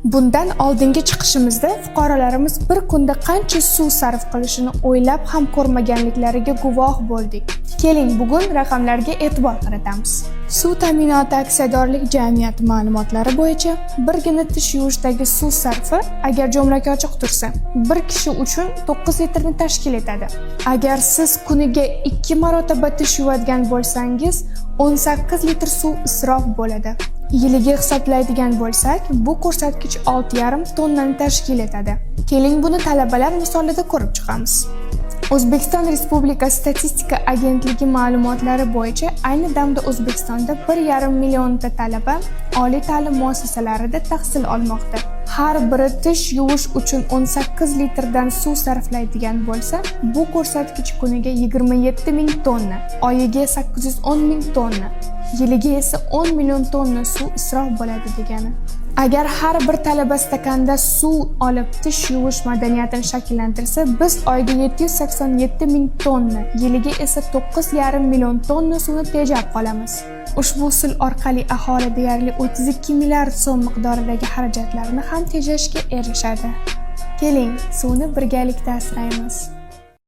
Bundan oldingi chiqishimizda fuqarolarimiz bir kunda qancha suv sarf qilishini o'ylab ham ko'rmaganliklariga guvoh bo'ldik. Keling, bugun raqamlarga e'tibor qaratamiz. Suv ta'minoti aksiyadorlik jamiyati ma'lumotlari bo'yicha birgina tish yuvishdagi suv sarfi agar jo'mragi ochiq tursa, bir kishi uchun 9 litrni tashkil etadi. Agar siz kuniga 2 marotaba tish yuvadigan bo'lsangiz, 18 litr suv isrof bo'ladi. Yiliga hisoblaydigan bo'lsak, bu ko'rsatkich 6,5 tonnani tashkil etadi. Keling, buni talabalar misolida ko'rib chiqamiz. O'zbekiston Respublikasi Statistika agentligi ma'lumotlari bo'yicha ayni damda O'zbekistonda 1,5 millionta talaba oliy ta'lim muassasalarida tahsil olmoqda. Har biri tish yuvish uchun 18 litrdan suv sarflaydigan bo'lsa, bu ko'rsatkich kuniga 27 ming tonna, oyiga 810 ming tonna, yiliga esa 10 million tonna suv isrof bo'ladi degani. Agar har bir talaba stakanda suv olib tish yuvish madaniyatini shakllantirsa, biz oyiga 787 ming tonna, yiliga esa 9,5 million tonna suvni tejab qolamiz. Ushbu usul orqali aholi deyarli 32 milliard so'm miqdoridagi xarajatlarni ham tejashga erishadi. Keling, suvni birgalikda asraymiz.